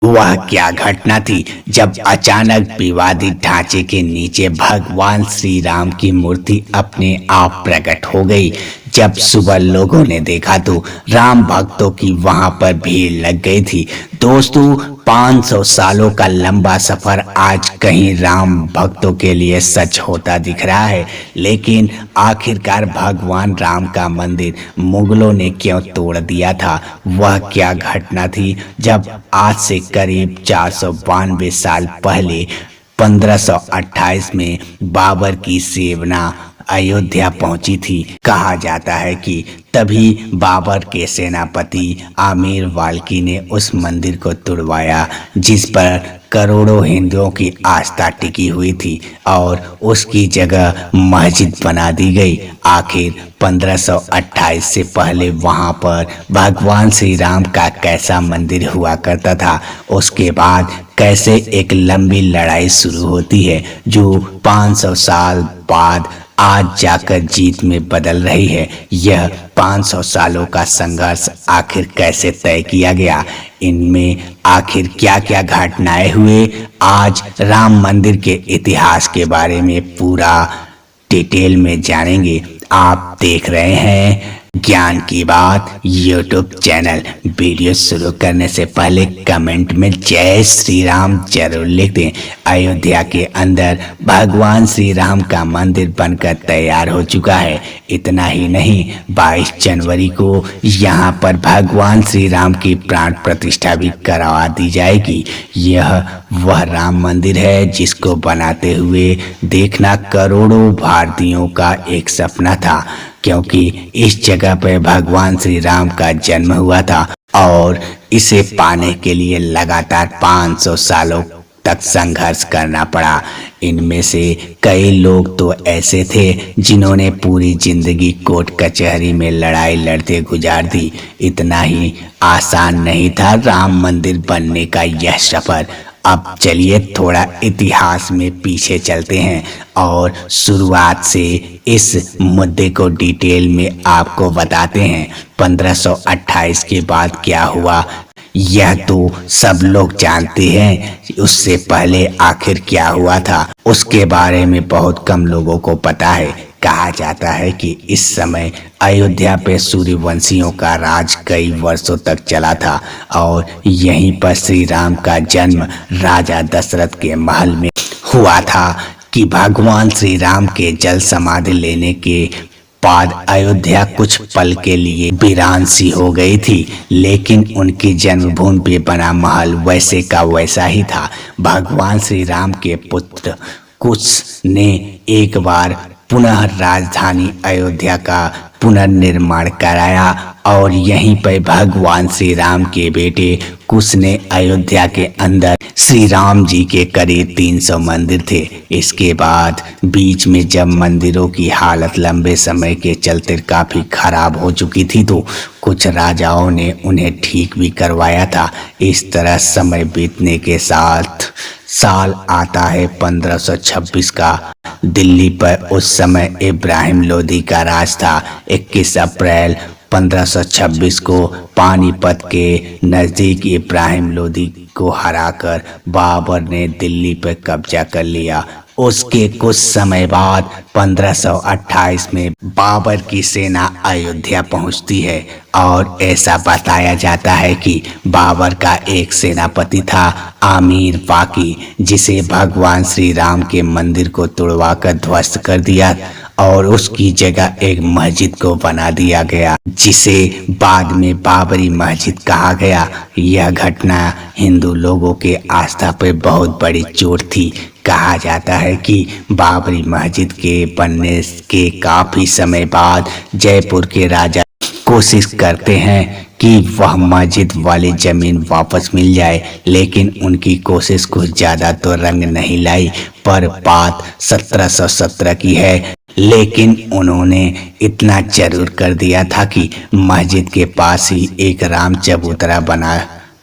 वह क्या घटना थी जब अचानक विवादित ढांचे के नीचे भगवान श्री राम की मूर्ति अपने आप प्रकट हो गई। जब सुबह लोगों ने देखा तो राम भक्तों की वहां पर भीड़ लग गई थी। दोस्तों, 500 सालों का लंबा सफर आज कहीं राम भक्तों के लिए सच होता दिख रहा है। लेकिन आखिरकार भगवान राम का मंदिर मुगलों ने क्यों तोड़ दिया था? वह क्या घटना थी जब आज से करीब 492 साल पहले 1528 में बाबर की सेना अयोध्या पहुंची थी? कहा जाता है कि तभी बाबर के सेनापति आमिर वाल्की ने उस मंदिर को तुड़वाया जिस पर करोड़ों हिंदुओं की आस्था टिकी हुई थी और उसकी जगह मस्जिद बना दी गई। आखिर 1528 से पहले वहां पर भगवान श्री राम का कैसा मंदिर हुआ करता था? उसके बाद कैसे एक लंबी लड़ाई शुरू होती है जो 500 साल बाद आज जाकर जीत में बदल रही है? यह 500 सालों का संघर्ष आखिर कैसे तय किया गया? इनमें आखिर क्या क्या घटनाएं हुए? आज राम मंदिर के इतिहास के बारे में पूरा डिटेल में जानेंगे। आप देख रहे हैं ज्ञान की बात यूट्यूब चैनल। वीडियो शुरू करने से पहले कमेंट में जय श्री राम जरूर लिख दें। अयोध्या के अंदर भगवान श्री राम का मंदिर बनकर तैयार हो चुका है। इतना ही नहीं, 22 जनवरी को यहाँ पर भगवान श्री राम की प्राण प्रतिष्ठा भी करवा दी जाएगी। यह वह राम मंदिर है जिसको बनाते हुए देखना करोड़ों भारतीयों का एक सपना था, क्योंकि इस जगह पर भगवान श्री राम का जन्म हुआ था और इसे पाने के लिए लगातार 500 सालों तक संघर्ष करना पड़ा। इनमें से कई लोग तो ऐसे थे जिन्होंने पूरी जिंदगी कोर्ट कचहरी में लड़ाई लड़ते गुजार दी। इतना ही आसान नहीं था राम मंदिर बनने का यह सफर। अब चलिए थोड़ा इतिहास में पीछे चलते हैं और शुरुआत से इस मुद्दे को डिटेल में आपको बताते हैं। 1528 के बाद क्या हुआ यह तो सब लोग जानते हैं। उससे पहले आखिर क्या हुआ था उसके बारे में बहुत कम लोगों को पता है। कहा जाता है कि इस समय अयोध्या पे सूर्यवंशियों का राज कई वर्षों तक चला था और यहीं पर श्री राम का जन्म राजा दशरथ के महल में हुआ था कि भगवान श्री राम के जल समाधि लेने के बाद अयोध्या कुछ पल के लिए वीरान सी हो गई थी, लेकिन उनकी जन्मभूमि पे बना महल वैसे का वैसा ही था। भगवान श्री राम के पुत्र कुश ने एक बार पुनः राजधानी अयोध्या का पुनर्निर्माण कराया और यहीं पर भगवान श्री राम के बेटे कुश ने अयोध्या के अंदर श्री राम जी के करीब 300 मंदिर थे। इसके बाद बीच में जब मंदिरों की हालत लंबे समय के चलते काफी खराब हो चुकी थी तो कुछ राजाओं ने उन्हें ठीक भी करवाया था। इस तरह समय बीतने के साथ साल आता है 1526 का। दिल्ली पर उस समय इब्राहिम लोदी का राज था। 21 अप्रैल 1526 को पानीपत के नजदीक इब्राहिम लोदी को हराकर बाबर ने दिल्ली पर कब्जा कर लिया। उसके कुछ समय बाद 1528 में बाबर की सेना अयोध्या पहुंचती है और ऐसा बताया जाता है कि बाबर का एक सेनापति था आमिर वाकी, जिसे भगवान श्री राम के मंदिर को तोड़वाकर ध्वस्त कर दिया और उसकी जगह एक मस्जिद को बना दिया गया जिसे बाद में बाबरी मस्जिद कहा गया। यह घटना हिंदू लोगों के आस्था पर बहुत बड़ी चोट थी। कहा जाता है कि बाबरी मस्जिद के बनने के काफी समय बाद जयपुर के राजा कोशिश करते हैं कि वह मस्जिद वाली जमीन वापस मिल जाए, लेकिन उनकी कोशिश कुछ ज्यादा तो रंग नहीं लाई। पर बात 1717 की है, लेकिन उन्होंने इतना जरूर कर दिया था कि मस्जिद के पास ही एक राम चबूतरा बना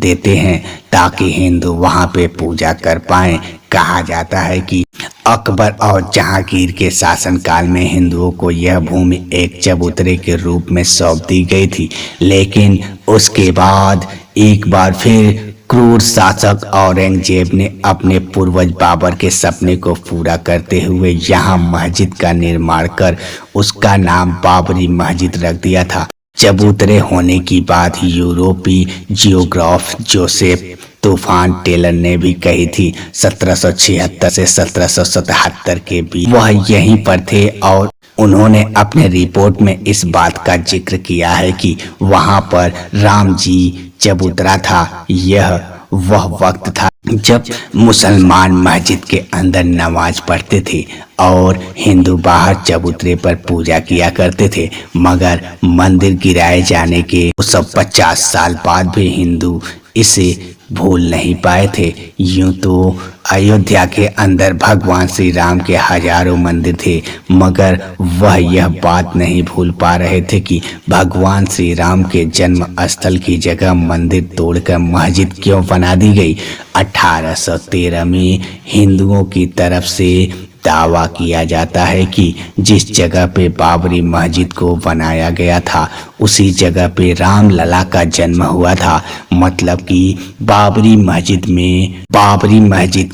देते हैं ताकि हिंदू वहां पे पूजा कर पाएं। कहा जाता है कि अकबर और जहांगीर के शासनकाल में हिंदुओं को यह भूमि एक चबूतरे के रूप में सौंप दी गई थी, लेकिन उसके बाद एक बार फिर क्रूर शासक औरंगजेब ने अपने पूर्वज बाबर के सपने को पूरा करते हुए यहाँ मस्जिद का निर्माण कर उसका नाम बाबरी मस्जिद रख दिया था। चबूतरे होने की बात यूरोपीय जियोग्राफ जोसेफ तूफान टेलर ने भी कही थी। 1776 से 1777 के बीच वह यहीं पर थे और उन्होंने अपने रिपोर्ट में इस बात का जिक्र किया है कि वहां पर राम जी चबूतरा था। यह वह वक्त था जब मुसलमान मस्जिद के अंदर नमाज पढ़ते थे और हिंदू बाहर चबूतरे पर पूजा किया करते थे, मगर मंदिर गिराए जाने के 150 साल बाद भी हिंदू इसे भूल नहीं पाए थे। यूं तो अयोध्या के अंदर भगवान श्री राम के हजारों मंदिर थे, मगर वह यह बात नहीं भूल पा रहे थे कि भगवान श्री राम के जन्म स्थल की जगह मंदिर तोड़कर मस्जिद क्यों बना दी गई। 1813 में हिंदुओं की तरफ से दावा किया जाता है कि जिस जगह पे बाबरी मस्जिद को बनाया गया था उसी जगह पे राम लला का जन्म हुआ था। मतलब कि बाबरी मस्जिद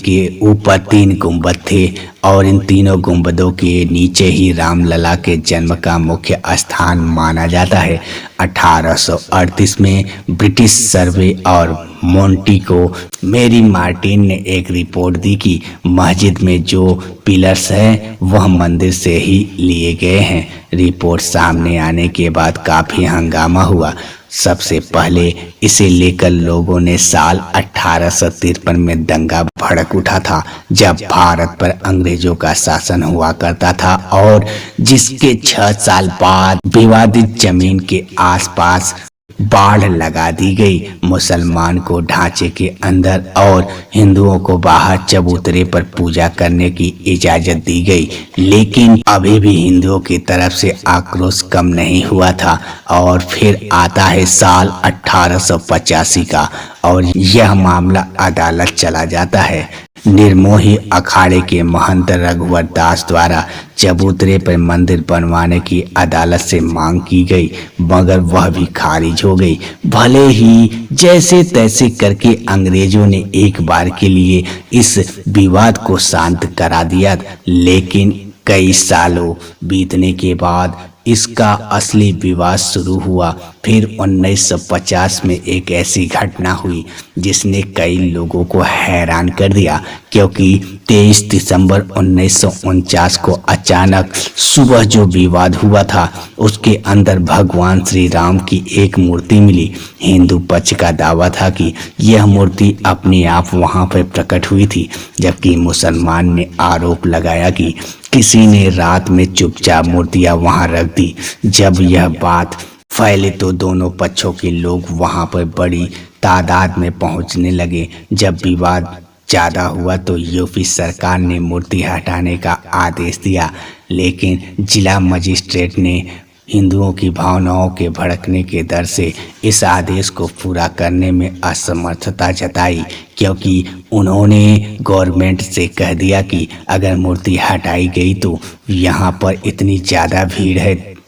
के ऊपर 3 गुंबद थे और इन तीनों गुंबदों के नीचे ही राम लला के जन्म का मुख्य स्थान माना जाता है। 1838 में ब्रिटिश सर्वे और मोंटिको मेरी मार्टिन ने एक रिपोर्ट दी कि मस्जिद में जो पिलर्स हैं वह मंदिर से ही लिए गए हैं। रिपोर्ट सामने आने के बाद काफी हंगामा हुआ। सबसे पहले इसे लेकर लोगों ने साल 1853 में दंगा भड़क उठा था, जब भारत पर अंग्रेजों का शासन हुआ करता था और जिसके 6 साल बाद विवादित जमीन के आसपास बाढ़ लगा दी गई। मुसलमान को ढांचे के अंदर और हिंदुओं को बाहर चबूतरे पर पूजा करने की इजाजत दी गई, लेकिन अभी भी हिंदुओं की तरफ से आक्रोश कम नहीं हुआ था। और फिर आता है साल 1885 का और यह मामला अदालत चला जाता है। निर्मोही अखाड़े के महंत रघुवर दास द्वारा चबूतरे पर मंदिर बनवाने की अदालत से मांग की गई, मगर वह भी खारिज हो गई। भले ही जैसे तैसे करके अंग्रेजों ने एक बार के लिए इस विवाद को शांत करा दिया, लेकिन कई सालों बीतने के बाद इसका असली विवाद शुरू हुआ। फिर 1950 में एक ऐसी घटना हुई जिसने कई लोगों को हैरान कर दिया, क्योंकि 23 दिसंबर 1949 को अचानक सुबह जो विवाद हुआ था उसके अंदर भगवान श्री राम की एक मूर्ति मिली। हिंदू पक्ष का दावा था कि यह मूर्ति अपने आप वहां पर प्रकट हुई थी, जबकि मुसलमान ने आरोप लगाया कि किसी ने रात में चुपचाप मूर्तियां वहां रख दी। जब यह बात फैले तो दोनों पक्षों के लोग वहां पर बड़ी तादाद में पहुंचने लगे। जब विवाद ज्यादा हुआ तो यूपी सरकार ने मूर्ति हटाने का आदेश दिया, लेकिन जिला मजिस्ट्रेट ने हिंदुओं की भावनाओं के भड़कने के डर से इस आदेश को पूरा करने में असमर्थता जताई, क्योंकि उन्होंने गवर्नमेंट से कह दिया कि अगर मूर्ति हटाई गई तो यहाँ पर इतनी ज़्यादा भीड़ है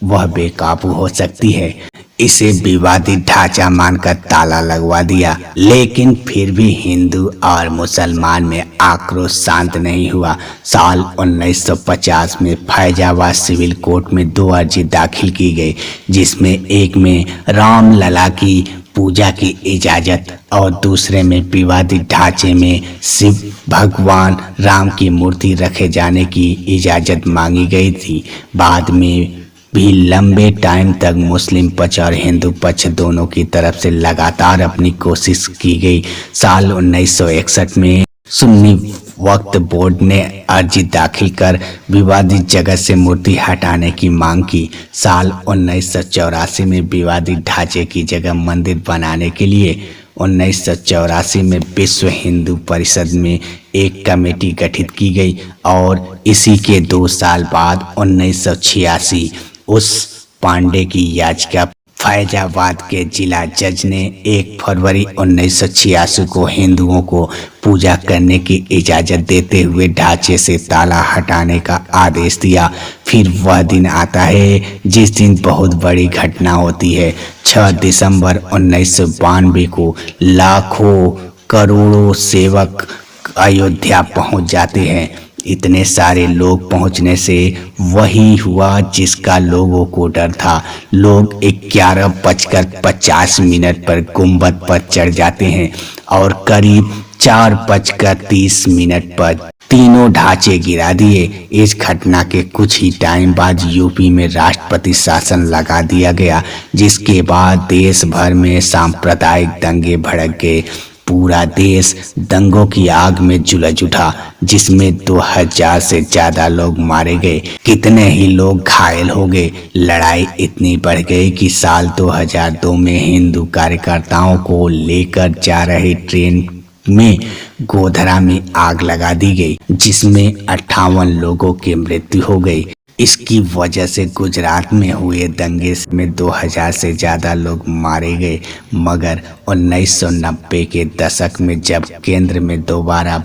वह बेकाबू हो सकती है। इसे विवादित ढांचा मानकर ताला लगवा दिया, लेकिन फिर भी हिंदू और मुसलमान में आक्रोश शांत नहीं हुआ। साल 1950 में फैजाबाद सिविल कोर्ट में 2 अर्जी दाखिल की गई, जिसमें एक में राम लला की पूजा की इजाजत और दूसरे में विवादित ढांचे में शिव भगवान राम की मूर्ति रखे जाने की इजाजत मांगी गई थी। बाद में भी लंबे टाइम तक मुस्लिम पक्ष और हिंदू पक्ष दोनों की तरफ से लगातार अपनी कोशिश की गई। साल 1961 में सुन्नी वक्फ बोर्ड ने अर्जी दाखिल कर विवादित जगह से मूर्ति हटाने की मांग की। साल 1984 में विवादित ढांचे की जगह मंदिर बनाने के लिए 1984 में विश्व हिंदू परिषद में एक कमेटी गठित की गई और इसी के 2 साल बाद 1986 उस पांडे की याचिका फैजाबाद के जिला जज ने 1 फरवरी 1986 को हिंदुओं को पूजा करने की इजाज़त देते हुए ढांचे से ताला हटाने का आदेश दिया। फिर वह दिन आता है जिस दिन बहुत बड़ी घटना होती है। 6 दिसंबर 1992 को लाखों करोड़ों सेवक अयोध्या पहुंच जाते हैं। इतने सारे लोग पहुंचने से वही हुआ जिसका लोगों को डर था। लोग 11:50 पर गुंबद पर चढ़ जाते हैं और करीब 4:30 पर तीनों ढांचे गिरा दिए। इस घटना के कुछ ही टाइम बाद यूपी में राष्ट्रपति शासन लगा दिया गया, जिसके बाद देश भर में सांप्रदायिक दंगे भड़क गए। पूरा देश दंगों की आग में झुलस उठा, जिसमें 2000 से ज्यादा लोग मारे गए, कितने ही लोग घायल हो गए। लड़ाई इतनी बढ़ गई कि साल 2002 में हिंदू कार्यकर्ताओं को लेकर जा रही ट्रेन में गोधरा में आग लगा दी गई, जिसमें 58 लोगों की मृत्यु हो गई। इसकी वजह से गुजरात में हुए दंगे में 2000 से ज़्यादा लोग मारे गए। मगर 1990 के दशक में जब केंद्र में दोबारा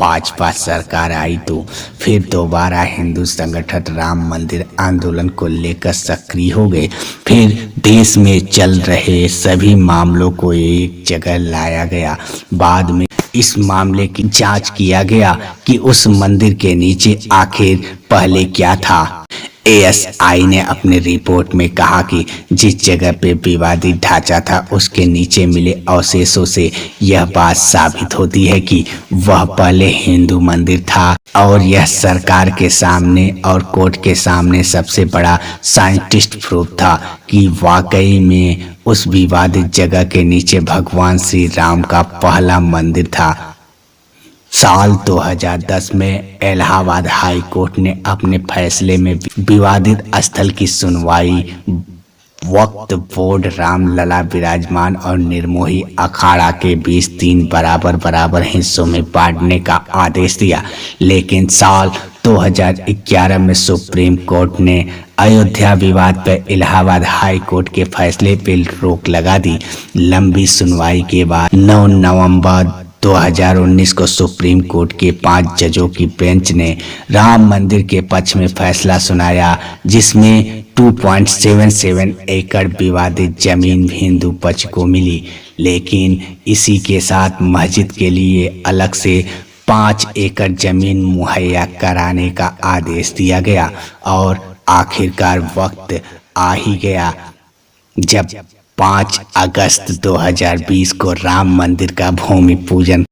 भाजपा सरकार आई तो फिर दोबारा हिंदू संगठन राम मंदिर आंदोलन को लेकर सक्रिय हो गए। फिर देश में चल रहे सभी मामलों को एक जगह लाया गया। बाद में इस मामले की जांच किया गया कि उस मंदिर के नीचे आखिर पहले क्या था। एएसआई ने अपनी रिपोर्ट में कहा कि जिस जगह पे विवादित ढांचा था उसके नीचे मिले अवशेषों से यह बात साबित होती है कि वह पहले हिंदू मंदिर था और यह सरकार के सामने और कोर्ट के सामने सबसे बड़ा साइंटिस्ट प्रूफ था कि वाकई में उस विवादित जगह के नीचे भगवान श्री राम का पहला मंदिर था। साल 2010 में इलाहाबाद हाई कोर्ट ने अपने फैसले में विवादित स्थल की सुनवाई वक्त बोर्ड रामलला विराजमान और निर्मोही अखाड़ा के बीच 3 बराबर हिस्सों में बांटने का आदेश दिया। लेकिन साल 2011 में सुप्रीम कोर्ट ने अयोध्या विवाद पर इलाहाबाद हाई कोर्ट के फैसले पर रोक लगा दी। लंबी सुनवाई के बाद 9 नवंबर 2019 को सुप्रीम कोर्ट के 5 जजों की बेंच ने राम मंदिर के पक्ष में फैसला सुनाया, जिसमें 2.77 एकड़ विवादित जमीन हिंदू पक्ष को मिली। लेकिन इसी के साथ मस्जिद के लिए अलग से 5 एकड़ जमीन मुहैया कराने का आदेश दिया गया। और आखिरकार वक्त आ ही गया जब 5 अगस्त 2020 को राम मंदिर का भूमि पूजन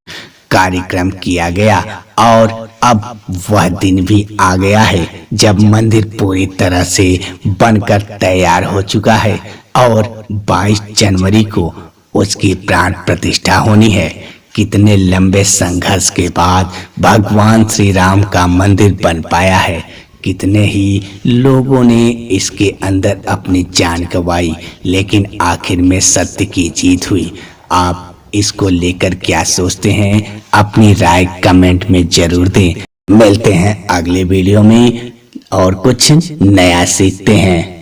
कार्यक्रम किया गया और अब वह दिन भी आ गया है जब मंदिर पूरी तरह से बनकर तैयार हो चुका है और 22 जनवरी को उसकी प्राण प्रतिष्ठा होनी है। कितने लंबे संघर्ष के बाद भगवान श्री राम का मंदिर बन पाया है। कितने ही लोगों ने इसके अंदर अपनी जान गंवाई, लेकिन आखिर में सत्य की जीत हुई। आप इसको लेकर क्या सोचते हैं? अपनी राय कमेंट में जरूर दें। मिलते हैं अगले वीडियो में और कुछ नया सीखते हैं।